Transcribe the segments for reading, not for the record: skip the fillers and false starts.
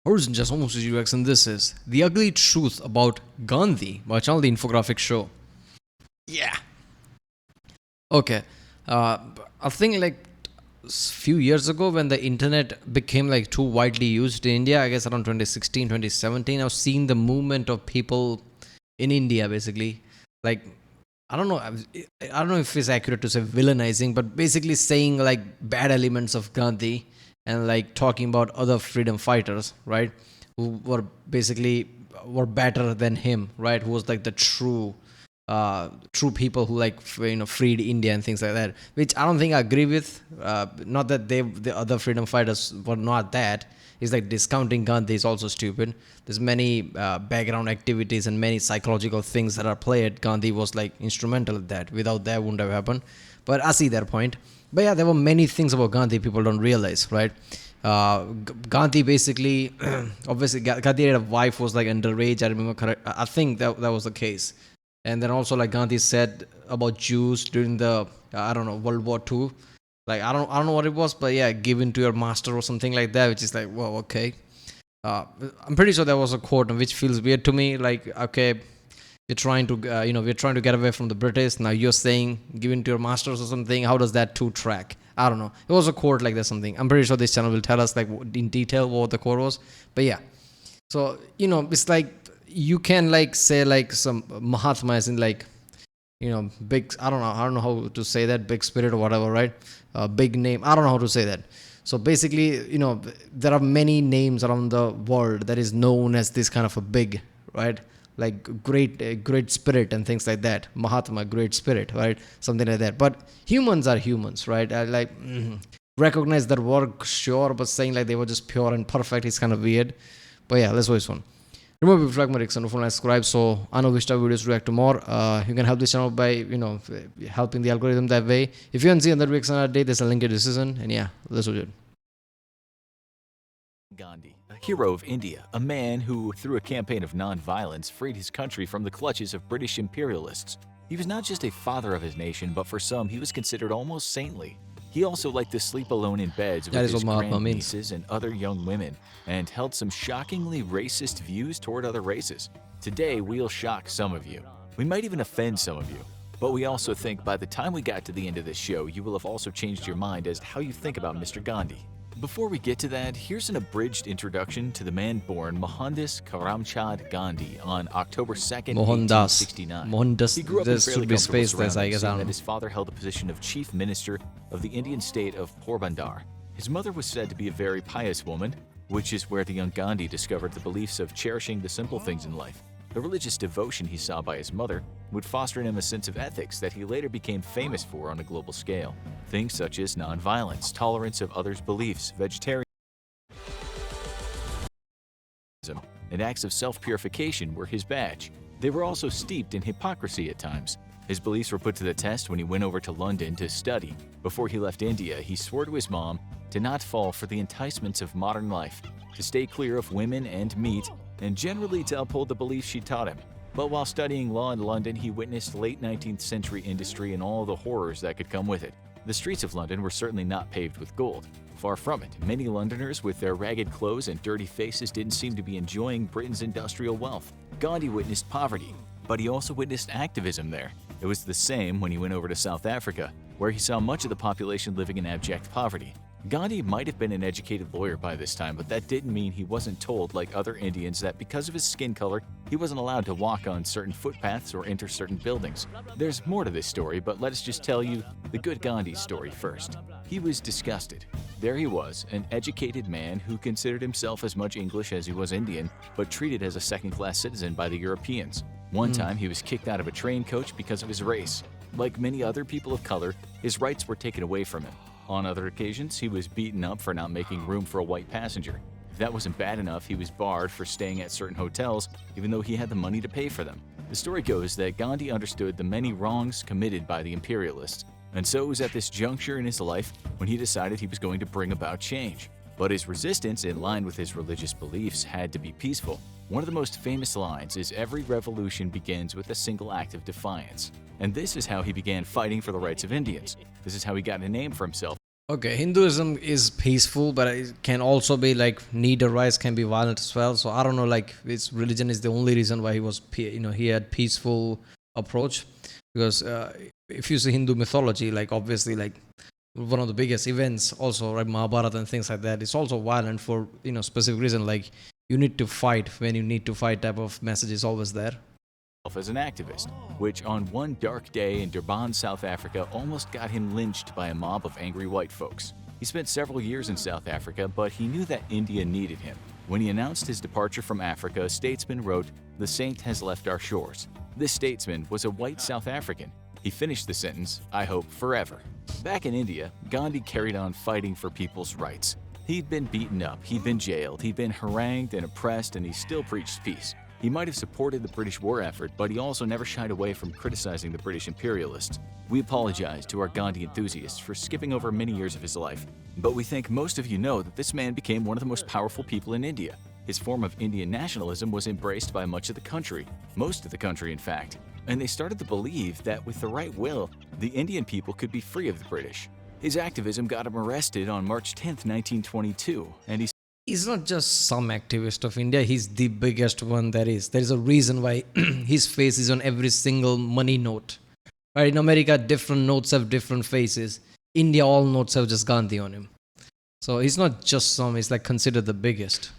Horizon just almost UX, and this is The Ugly Truth About Gandhi by channel The Infographics Show. Yeah. Okay. I think like few years ago when the internet became like too widely used in India, I guess around 2016, 2017, I was seeing the movement of people in India basically. Like, I don't know. I don't know if it's accurate to say villainizing, but basically saying like bad elements of Gandhi and like talking about other freedom fighters, right? Who were basically were better than him, right? Who was like the true people who like freed India and things like that. Which I don't think I agree with. Not that the other freedom fighters were not that. It's like discounting Gandhi is also stupid. There's many background activities and many psychological things that are played. Gandhi was like instrumental in that. Without that, wouldn't have happened. But I see their point. But yeah, there were many things about Gandhi people don't realize, right? Gandhi basically, obviously, Gandhi had a wife who was like underage. I remember correct. I think that was the case. And then also like Gandhi said about Jews during the I don't know World War II. Like I don't know what it was, but yeah, given to your master or something like that, which is like, well, okay. I'm pretty sure there was a quote which feels weird to me. Like, okay, we're trying to we're trying to get away from the British. Now you're saying given to your masters or something. How does that two track? I don't know. It was a quote like that something. I'm pretty sure this channel will tell us like in detail what the quote was. But yeah, so it's like you can like say like some Mahatmas in like big, I don't know how to say that, big spirit or whatever, right? Big name, I don't know how to say that. So basically, there are many names around the world that is known as this kind of a big, right? Like great spirit and things like that. Mahatma, great spirit, right? Something like that. But humans are humans, right? I like recognize their work, sure, but saying like they were just pure and perfect is kind of weird. But yeah, let's go this one. Remember, if you like my reaction, don't subscribe so I know which type of videos to react to more. You can help this channel by helping the algorithm that way. If you haven't seen other reaction a day, there's a link in the description. And yeah, let's do it. Gandhi, a hero of India, a man who, through a campaign of non-violence, freed his country from the clutches of British imperialists. He was not just a father of his nation, but for some, he was considered almost saintly. He also liked to sleep alone in beds with his grandnieces and other young women, and held some shockingly racist views toward other races. Today, we'll shock some of you. We might even offend some of you. But we also think by the time we got to the end of this show, you will have also changed your mind as to how you think about Mr. Gandhi. Before we get to that, here's an abridged introduction to the man born Mohandas Karamchand Gandhi on October 2nd, 1869. Mohandas, he grew up in fairly comfortable surroundings, I guess, seeing that his father held the position of chief minister of the Indian state of Porbandar. His mother was said to be a very pious woman, which is where the young Gandhi discovered the beliefs of cherishing the simple things in life. The religious devotion he saw by his mother would foster in him a sense of ethics that he later became famous for on a global scale. Things such as nonviolence, tolerance of others' beliefs, vegetarianism, and acts of self-purification were his badge. They were also steeped in hypocrisy at times. His beliefs were put to the test when he went over to London to study. Before he left India, he swore to his mom to not fall for the enticements of modern life, to stay clear of women and meat, and generally to uphold the beliefs she taught him. But while studying law in London, he witnessed late 19th century industry and all the horrors that could come with it. The streets of London were certainly not paved with gold. Far from it. Many Londoners with their ragged clothes and dirty faces didn't seem to be enjoying Britain's industrial wealth. Gandhi witnessed poverty, but he also witnessed activism there. It was the same when he went over to South Africa, where he saw much of the population living in abject poverty. Gandhi might have been an educated lawyer by this time, but that didn't mean he wasn't told, like other Indians, that because of his skin color, he wasn't allowed to walk on certain footpaths or enter certain buildings. There's more to this story, but let us just tell you the good Gandhi story first. He was disgusted. There he was, an educated man who considered himself as much English as he was Indian, but treated as a second-class citizen by the Europeans. One time, he was kicked out of a train coach because of his race. Like many other people of color, his rights were taken away from him. On other occasions, he was beaten up for not making room for a white passenger. If that wasn't bad enough, he was barred for staying at certain hotels, even though he had the money to pay for them. The story goes that Gandhi understood the many wrongs committed by the imperialists, and so it was at this juncture in his life when he decided he was going to bring about change. But his resistance, in line with his religious beliefs, had to be peaceful. One of the most famous lines is, "Every revolution begins with a single act of defiance." And this is how he began fighting for the rights of Indians. This is how he got a name for himself. Okay, Hinduism is peaceful, but it can also be like need arise can be violent as well. So I don't know, like his religion is the only reason why he was, he had peaceful approach. Because if you see Hindu mythology, like obviously, like one of the biggest events, also right, Mahabharata and things like that, it's also violent for specific reason. Like you need to fight when you need to fight type of message is always there. As an activist, which on one dark day in Durban, South Africa, almost got him lynched by a mob of angry white folks. He spent several years in South Africa, but he knew that India needed him. When he announced his departure from Africa, a statesman wrote, "The saint has left our shores." This statesman was a white South African. He finished the sentence, "I hope forever." Back in India, Gandhi carried on fighting for people's rights. He'd been beaten up, he'd been jailed, he'd been harangued and oppressed, and he still preached peace. He might have supported the British war effort, but he also never shied away from criticizing the British imperialists. We apologize to our Gandhi enthusiasts for skipping over many years of his life, but we think most of you know that this man became one of the most powerful people in India. His form of Indian nationalism was embraced by much of the country, most of the country in fact, and they started to believe that with the right will, the Indian people could be free of the British. His activism got him arrested on March 10, 1922, and He's not just some activist of India, he's the biggest one there is. There is a reason why his face is on every single money note. Right? In America, different notes have different faces. India, all notes have just Gandhi on him. So he's not just some, he's like considered the biggest.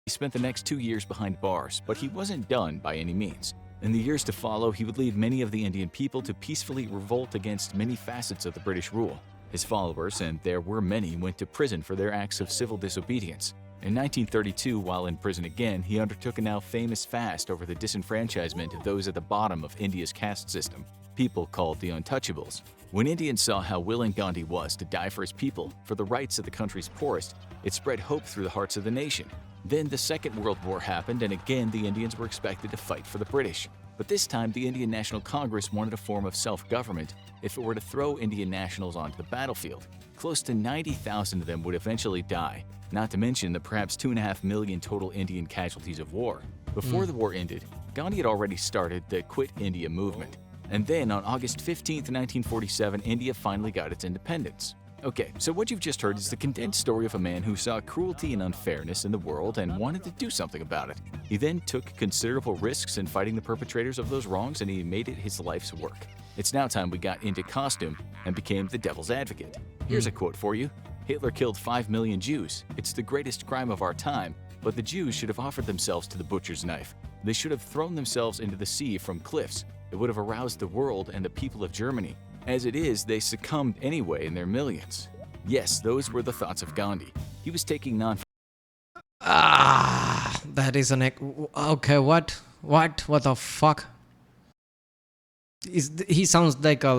He spent the next 2 years behind bars, but he wasn't done by any means. In the years to follow, he would lead many of the Indian people to peacefully revolt against many facets of the British rule. His followers, and there were many, went to prison for their acts of civil disobedience. In 1932, while in prison again, he undertook a now famous fast over the disenfranchisement of those at the bottom of India's caste system, people called the untouchables. When Indians saw how willing Gandhi was to die for his people, for the rights of the country's poorest, it spread hope through the hearts of the nation. Then the Second World War happened, and again the Indians were expected to fight for the British. But this time, the Indian National Congress wanted a form of self-government if it were to throw Indian nationals onto the battlefield. Close to 90,000 of them would eventually die, not to mention the perhaps 2.5 million total Indian casualties of war. Before the war ended, Gandhi had already started the Quit India movement. And then on August 15, 1947, India finally got its independence. Okay, so what you've just heard is the condensed story of a man who saw cruelty and unfairness in the world and wanted to do something about it. He then took considerable risks in fighting the perpetrators of those wrongs, and he made it his life's work. It's now time we got into costume and became the devil's advocate. Here's a quote for you. Hitler killed 5 million Jews. It's the greatest crime of our time, but the Jews should have offered themselves to the butcher's knife. They should have thrown themselves into the sea from cliffs. It would have aroused the world and the people of Germany. As it is, they succumbed anyway in their millions. Yes, those were the thoughts of Gandhi. He was taking That is an okay. What the fuck? He sounds like a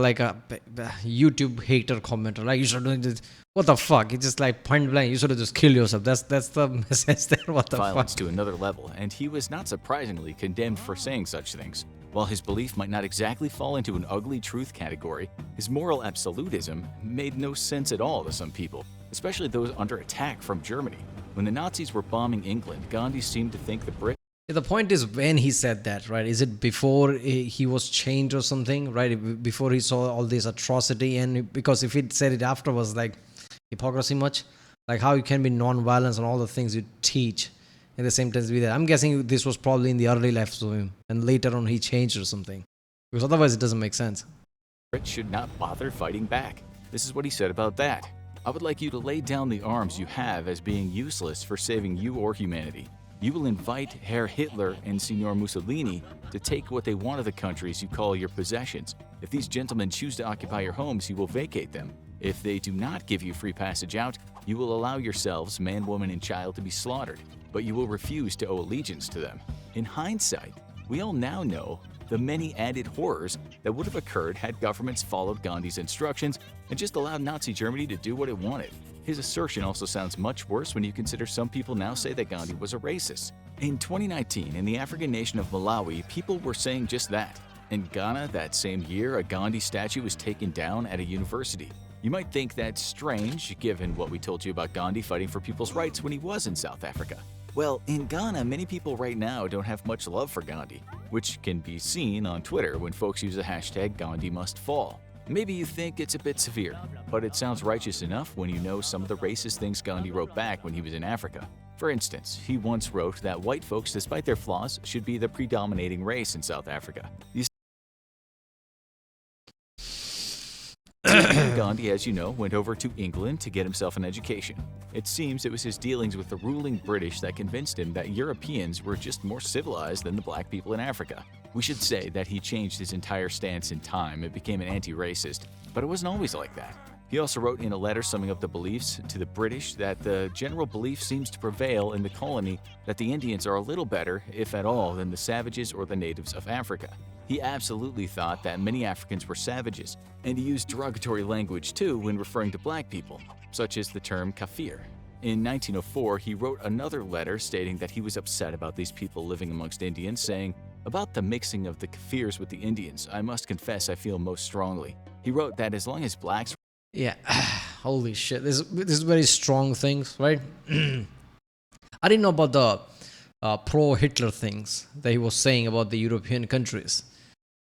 YouTube hater commenter. Like you should do this. What the fuck? It's just like point blank. You should have just killed yourself. That's the message there. What the violence fuck? To another level, and he was not surprisingly condemned for saying such things. While his belief might not exactly fall into an ugly truth category, his moral absolutism made no sense at all to some people, especially those under attack from Germany. When the Nazis were bombing England, Gandhi seemed to think the Brits. The point is when he said that, right? Is it before he was changed or something, right? Before he saw all this atrocity, and because if he'd said it afterwards, like hypocrisy much, like how you can be non-violence and all the things you teach, at the same time be there. I'm guessing this was probably in the early life of him, and later on he changed or something, because otherwise it doesn't make sense. Brits should not bother fighting back. This is what he said about that. I would like you to lay down the arms you have as being useless for saving you or humanity. You will invite Herr Hitler and Signor Mussolini to take what they want of the countries you call your possessions. If these gentlemen choose to occupy your homes, you will vacate them. If they do not give you free passage out, you will allow yourselves, man, woman, and child, to be slaughtered, but you will refuse to owe allegiance to them. In hindsight, we all now know the many added horrors that would have occurred had governments followed Gandhi's instructions and just allowed Nazi Germany to do what it wanted. His assertion also sounds much worse when you consider some people now say that Gandhi was a racist. In 2019, in the African nation of Malawi, people were saying just that. In Ghana, that same year, a Gandhi statue was taken down at a university. You might think that's strange, given what we told you about Gandhi fighting for people's rights when he was in South Africa. Well, in Ghana, many people right now don't have much love for Gandhi, which can be seen on Twitter when folks use the hashtag GandhiMustFall. Maybe you think it's a bit severe, but it sounds righteous enough when you know some of the racist things Gandhi wrote back when he was in Africa. For instance, he once wrote that white folks, despite their flaws, should be the predominating race in South Africa. You Gandhi, as you know, went over to England to get himself an education. It seems it was his dealings with the ruling British that convinced him that Europeans were just more civilized than the black people in Africa. We should say that he changed his entire stance in time and became an anti-racist, but it wasn't always like that. He also wrote in a letter summing up the beliefs to the British that the general belief seems to prevail in the colony that the Indians are a little better, if at all, than the savages or the natives of Africa. He absolutely thought that many Africans were savages, and he used derogatory language too when referring to black people, such as the term kafir. In 1904, he wrote another letter stating that he was upset about these people living amongst Indians, saying, "About the mixing of the Kafirs with the Indians, I must confess I feel most strongly." He wrote that as long as blacks Yeah, holy shit. This is very strong things, right? I didn't know about the pro-Hitler things that he was saying about the European countries,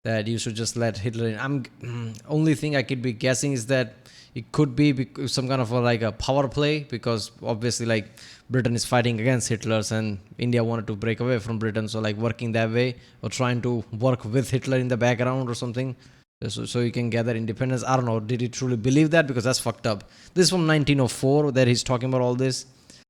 that you should just let Hitler in. Only thing I could be guessing is that it could be some kind of a power play, because obviously like Britain is fighting against Hitler's and India wanted to break away from Britain, so like working that way or trying to work with Hitler in the background or something. So you can gather independence. I don't know. Did he truly believe that? Because that's fucked up. This is from 1904 that he's talking about all this.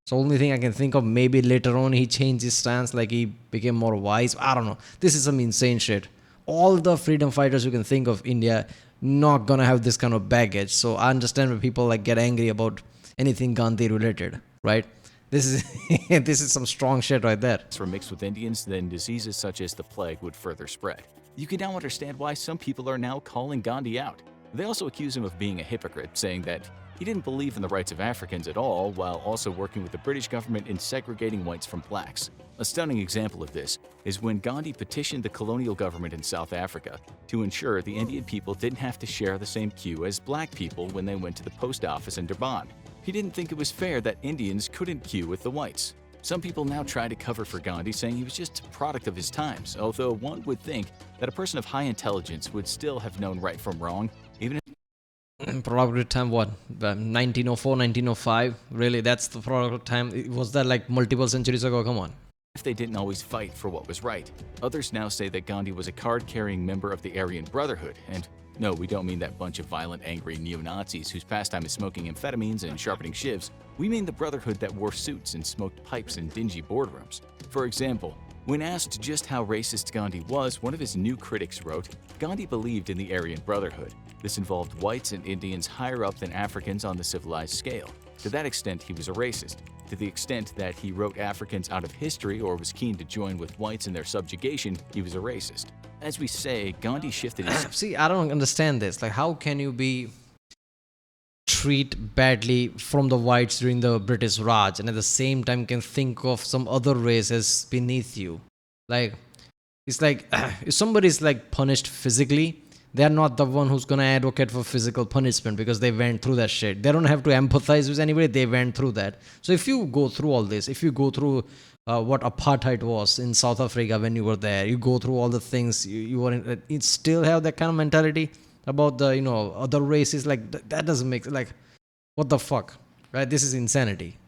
So only thing I can think of, maybe later on he changed his stance, like he became more wise. I don't know. This is some insane shit. All the freedom fighters you can think of India not gonna have this kind of baggage. So I understand when people like get angry about anything Gandhi related, right? This is this is some strong shit right there. were mixed with Indians, then diseases such as the plague would further spread. You can now understand why some people are now calling Gandhi out. They also accuse him of being a hypocrite, saying that he didn't believe in the rights of Africans at all, while also working with the British government in segregating whites from blacks. A stunning example of this is when Gandhi petitioned the colonial government in South Africa to ensure the Indian people didn't have to share the same queue as black people when they went to the post office in Durban. He didn't think it was fair that Indians couldn't queue with the whites. Some people now try to cover for Gandhi, saying he was just a product of his times, although one would think that a person of high intelligence would still have known right from wrong, even if Product of time, what? 1904, 1905? Really? That's the product of time? Was that like multiple centuries ago? Come on. they didn't always fight for what was right. Others now say that Gandhi was a card-carrying member of the Aryan Brotherhood, and no, we don't mean that bunch of violent, angry neo-Nazis whose pastime is smoking amphetamines and sharpening shivs. We mean the Brotherhood that wore suits and smoked pipes in dingy boardrooms. For example, when asked just how racist Gandhi was, one of his new critics wrote, Gandhi believed in the Aryan Brotherhood. This involved whites and Indians higher up than Africans on the civilized scale. To that extent, he was a racist. To the extent that he wrote Africans out of history or was keen to join with whites in their subjugation, he was a racist. As we say, Gandhi shifted his... See, I don't understand this. Like, how can you be treat badly from the whites during the British Raj and at the same time can think of some other race as beneath you? Like, it's like if somebody is like punished physically, they're not the one who's gonna advocate for physical punishment because they went through that shit. They don't have to empathize with anybody. They went through that. So if you go through all this, if you go through what apartheid was in South Africa when you were there, you go through all the things you were in, you still have that kind of mentality about the other races. Like that doesn't make, like, what the fuck, right? This is insanity.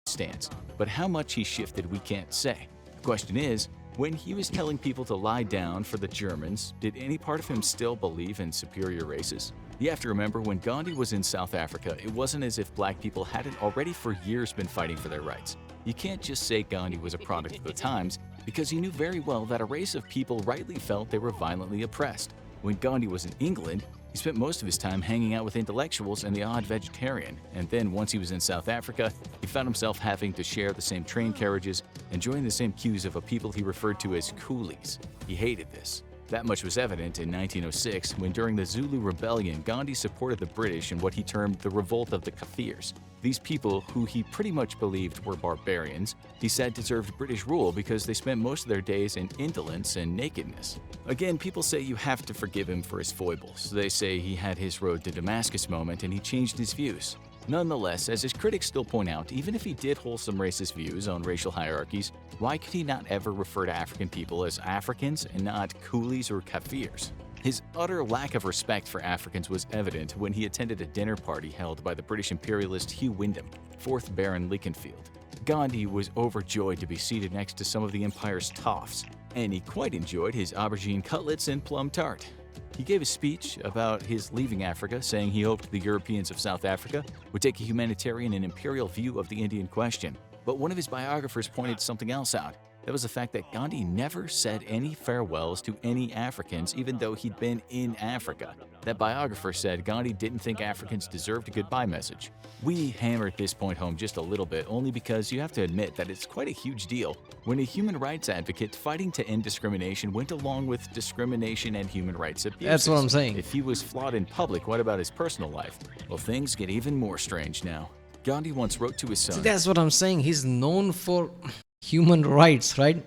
Stance, but how much he shifted we can't say. The question is, when he was telling people to lie down for the Germans, did any part of him still believe in superior races? You have to remember, when Gandhi was in South Africa, it wasn't as if black people hadn't already for years been fighting for their rights. You can't just say Gandhi was a product of the times, because he knew very well that a race of people rightly felt they were violently oppressed. When Gandhi was in England, he spent most of his time hanging out with intellectuals and the odd vegetarian, and then once he was in South Africa, he found himself having to share the same train carriages and join the same queues of a people he referred to as coolies. He hated this. That much was evident in 1906 when, during the Zulu Rebellion, Gandhi supported the British in what he termed the Revolt of the Kafirs. These people, who he pretty much believed were barbarians, he said deserved British rule because they spent most of their days in indolence and nakedness. Again, people say you have to forgive him for his foibles. They say he had his road to Damascus moment and he changed his views. Nonetheless, as his critics still point out, even if he did hold some racist views on racial hierarchies, why could he not ever refer to African people as Africans and not coolies or Kafirs? His utter lack of respect for Africans was evident when he attended a dinner party held by the British imperialist Hugh Wyndham, 4th Baron Leconfield. Gandhi was overjoyed to be seated next to some of the empire's toffs, and he quite enjoyed his aubergine cutlets and plum tart. He gave a speech about his leaving Africa, saying he hoped the Europeans of South Africa would take a humanitarian and imperial view of the Indian question. But one of his biographers pointed something else out. That was the fact that Gandhi never said any farewells to any Africans, even though he'd been in Africa. That biographer said Gandhi didn't think Africans deserved a goodbye message. We hammered this point home just a little bit, only because you have to admit that it's quite a huge deal when a human rights advocate fighting to end discrimination went along with discrimination and human rights abuses. That's what I'm saying. If he was flawed in public, what about his personal life? Well, things get even more strange now. Gandhi once wrote to his son. See, that's what I'm saying. He's known for human rights, right?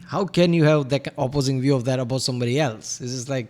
How can you have that opposing view of that about somebody else? It's just like,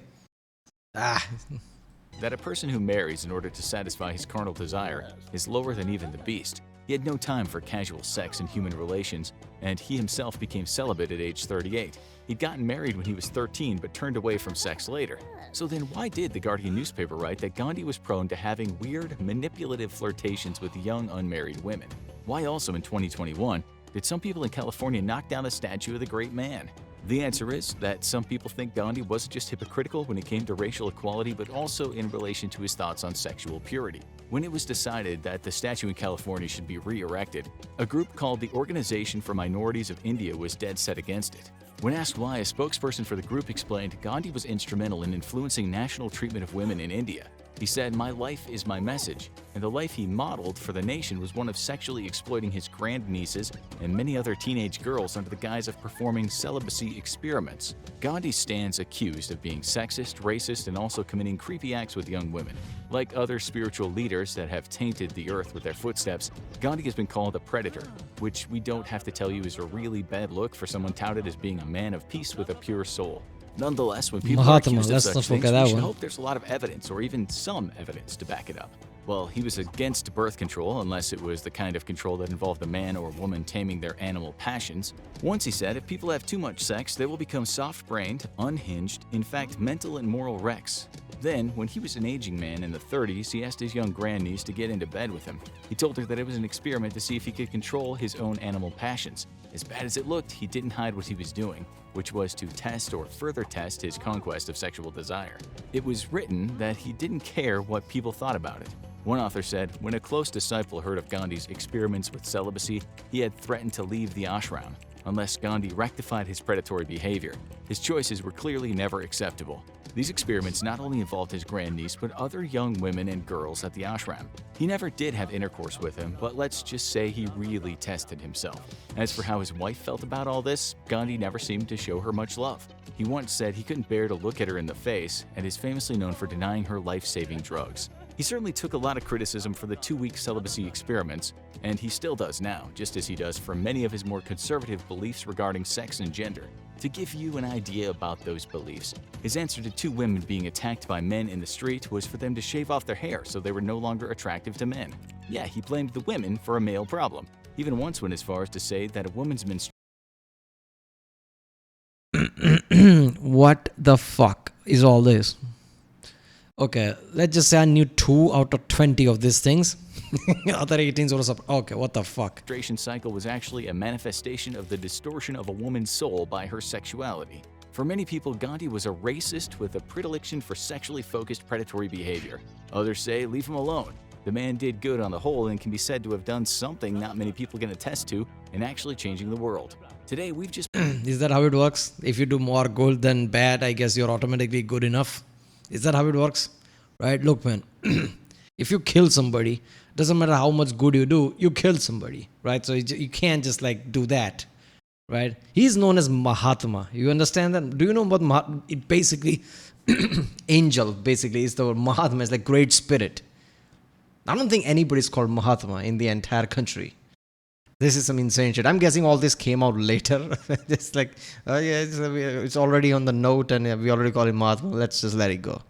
that a person who marries in order to satisfy his carnal desire is lower than even the beast. He had no time for casual sex and human relations, and he himself became celibate at age 38. He'd gotten married when he was 13 but turned away from sex later. So then why did the Guardian newspaper write that Gandhi was prone to having weird, manipulative flirtations with young, unmarried women? Why also in 2021 did some people in California knock down a statue of the great man? The answer is that some people think Gandhi wasn't just hypocritical when it came to racial equality, but also in relation to his thoughts on sexual purity. When it was decided that the statue in California should be re-erected, a group called the Organization for Minorities of India was dead set against it. When asked why, a spokesperson for the group explained Gandhi was instrumental in influencing national treatment of women in India. He said, "My life is my message," and the life he modeled for the nation was one of sexually exploiting his grandnieces and many other teenage girls under the guise of performing celibacy experiments. Gandhi stands accused of being sexist, racist, and also committing creepy acts with young women. Like other spiritual leaders that have tainted the earth with their footsteps, Gandhi has been called a predator, which we don't have to tell you is a really bad look for someone touted as being a man of peace with a pure soul. Nonetheless, when people are accused of such things, we should hope there's a lot of evidence, or even some evidence, to back it up. Well, he was against birth control, unless it was the kind of control that involved a man or woman taming their animal passions. Once he said, if people have too much sex, they will become soft-brained, unhinged, in fact, mental and moral wrecks. Then, when he was an aging man in the 30s, he asked his young grandniece to get into bed with him. He told her that it was an experiment to see if he could control his own animal passions. As bad as it looked, he didn't hide what he was doing, which was to test or further test his conquest of sexual desire. It was written that he didn't care what people thought about it. One author said, when a close disciple heard of Gandhi's experiments with celibacy, he had threatened to leave the ashram. Unless Gandhi rectified his predatory behavior, his choices were clearly never acceptable. These experiments not only involved his grandniece, but other young women and girls at the ashram. He never did have intercourse with them, but let's just say he really tested himself. As for how his wife felt about all this, Gandhi never seemed to show her much love. He once said he couldn't bear to look at her in the face, and is famously known for denying her life-saving drugs. He certainly took a lot of criticism for the 2-week celibacy experiments, and he still does now, just as he does for many of his more conservative beliefs regarding sex and gender. To give you an idea about those beliefs, his answer to 2 women being attacked by men in the street was for them to shave off their hair so they were no longer attractive to men. Yeah, he blamed the women for a male problem. He even once went as far as to say that a woman's menstruation. What the fuck is all this? Okay, let's just say I knew 2 out of 20 of these things. Other 18s were okay, what the fuck? Menstruation cycle was actually a manifestation of the distortion of a woman's soul by her sexuality. For many people, Gandhi was a racist with a predilection for sexually focused predatory behavior. Others say, leave him alone. The man did good on the whole and can be said to have done something not many people can attest to in actually changing the world. Today, we've just... Is that how it works? If you do more good than bad, I guess you're automatically good enough. Is that how it works? Right? Look, man, if you kill somebody, doesn't matter how much good you do, you kill somebody, right? So you can't just like do that, right? He's known as Mahatma. You understand that? Do you know what Mahatma? It basically, angel basically is the word. Mahatma is like great spirit. I don't think anybody's called Mahatma in the entire country. This is some insane shit. I'm guessing all this came out later. It's like, oh yeah, it's already on the note and we already call him Mahatma. Let's just let it go.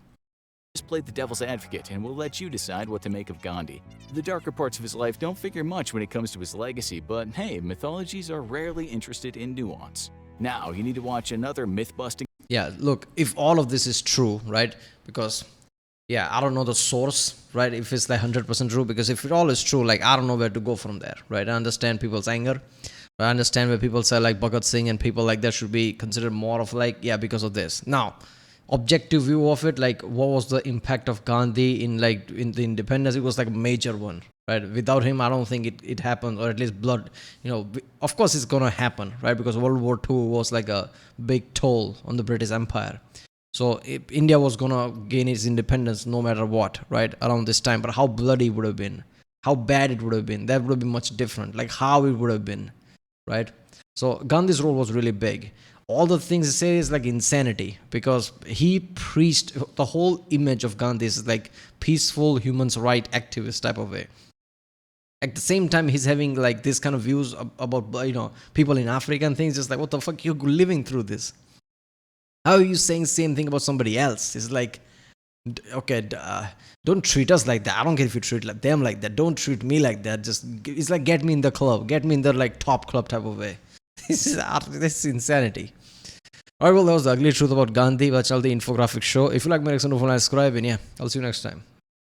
Just played the devil's advocate and we'll let you decide what to make of Gandhi. The darker parts of his life don't figure much when it comes to his legacy, but hey, mythologies are rarely interested in nuance. Now, you need to watch another myth-busting... Yeah, look, if all of this is true, right? Because yeah, I don't know the source, right? If it's like 100% true, because if it all is true, like I don't know where to go from there, right? I understand people's anger. I understand where people say like Bhagat Singh and people like that should be considered more of like, yeah, because of this. Now, objective view of it, like what was the impact of Gandhi in like in the independence? It was like a major one, right? Without him, I don't think it happened, or at least blood, of course it's gonna happen, right? Because World War II was like a big toll on the British Empire. So if India was gonna gain its independence no matter what, right? Around this time, but how bloody it would have been, how bad it would have been, that would have been much different. Like how it would have been, right? So Gandhi's role was really big. All the things he said is like insanity because he preached the whole image of Gandhi is like peaceful humans' right activist type of way. At the same time, he's having like this kind of views about people in Africa and things. Just like what the fuck you're living through this? How are you saying same thing about somebody else? It's like okay, don't treat us like that. I don't care if you treat like them like that. Don't treat me like that. Just it's like get me in the club, get me in the like top club type of way. This is insanity. Alright, well, that was the ugly truth about Gandhi. Watch all the infographic show. If you like my next one, don't forget to subscribe, and yeah, I'll see you next time.